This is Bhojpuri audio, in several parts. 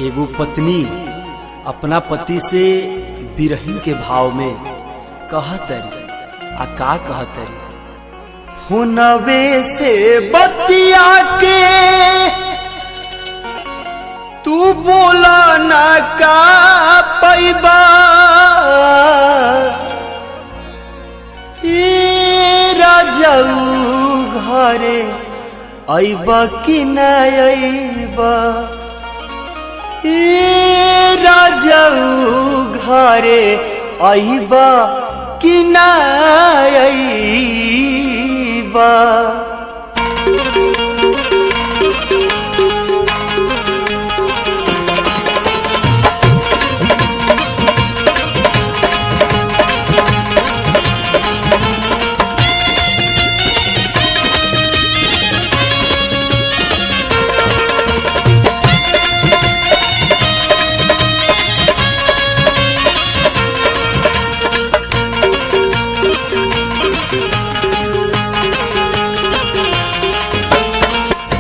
एगो पत्नी अपना पति से बिरहिन के भाव में कहतरी आ का कहतरी। हुनवे से बतिया के तू बोला ना का पैबा, राजाऊ घरे अइबा कि न अइबा, राजाऊ घरे अइबा कि न अइबा।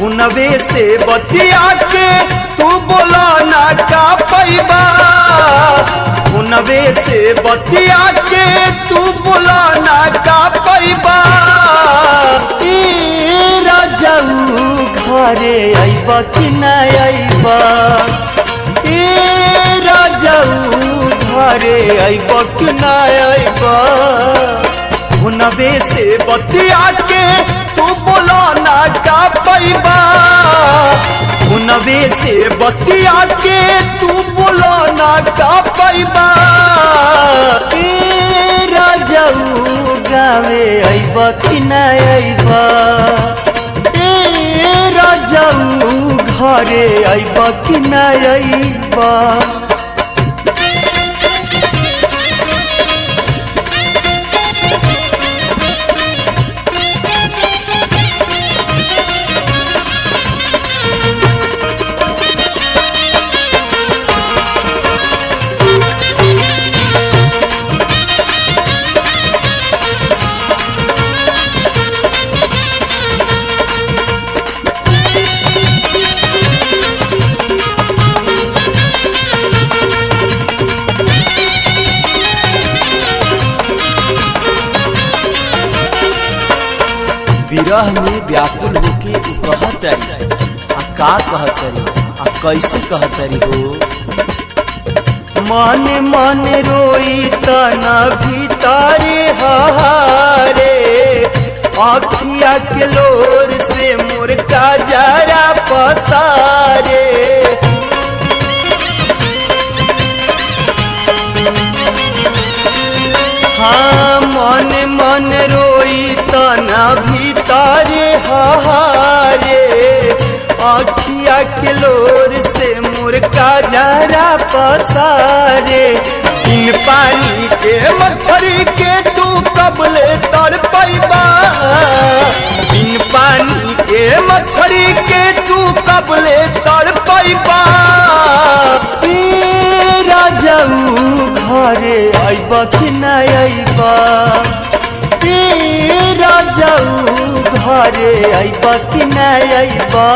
हुनवे से बतिया के तू बोला ना का पैबा, हुनवे से बतिया के तू बोला ना का पैबा, राजाऊ घरे अइबा कि न अइबा, राजाऊ घरे अइबा कि न अइबा। हुनवे से बतिया के तू बोला ना का पैबा, हुनवे से बतिया के तू बोला ना का पैबा, राजाऊ गावे अइबा कि न अइबा, राजाऊ घरे अइबा कि न अइबा। विरह में व्याकुल होके कहतरी आ का कहतरी आ कैसे कहतरी हो। मन मन रोई तना भीतारे हारे, आँखिया के लोर से मोर का जरा पसारे, हाँ मन मन रोई तना भीतारे हारे, आँखिया के लोर से मोर का जरा पसारे। इन पानी के मछली के तू कबले तड़ पैबा, इन पानी के मछली के तू कबले तड़ पैबा, राजाऊ घरे अइबा कि न अइबा, राजाऊ घरे अइबा कि न अइबा।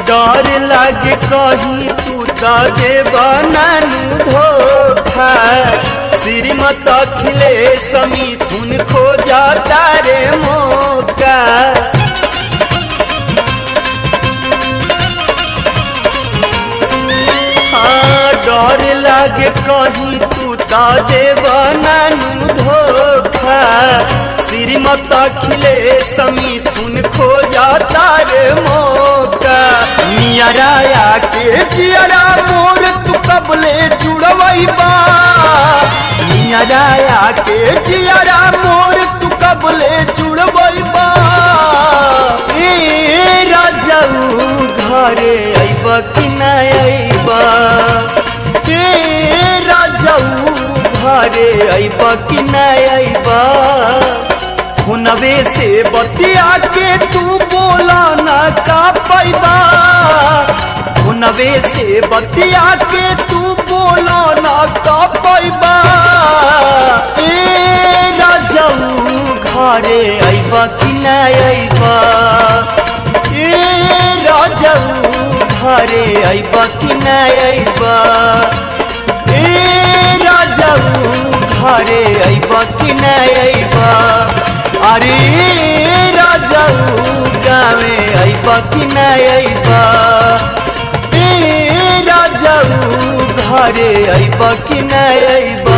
डर लागे कहीं तू तो देबा नानू धोखा, श्रीमत अखिलेश मिथुन खो जाता रे मौका। हाँ डर लागे कहीं तू तो देबा नानू धोखा, श्रीमत अखिलेश मिथुन खो जाता रे मौका। नियराया के जियरा मोर तू कबले जुड़वैबा, नियरा कि नहीं अइबा हुनवे से बतिया के तू बोला ना का पैबा हुनवे से बतिया के तू बोला ना का पैबा ए राजाऊ घरे अइबा कि नहीं अइबा ए राजाऊ घरे अइबा कि नहीं अइबा ए राजाऊ घरे अइबा कि नहीं अइबा अरे राजाऊ गावे अइबा कि नहीं अइबा ए राजाऊ घरे अइबा कि नहीं अइबा।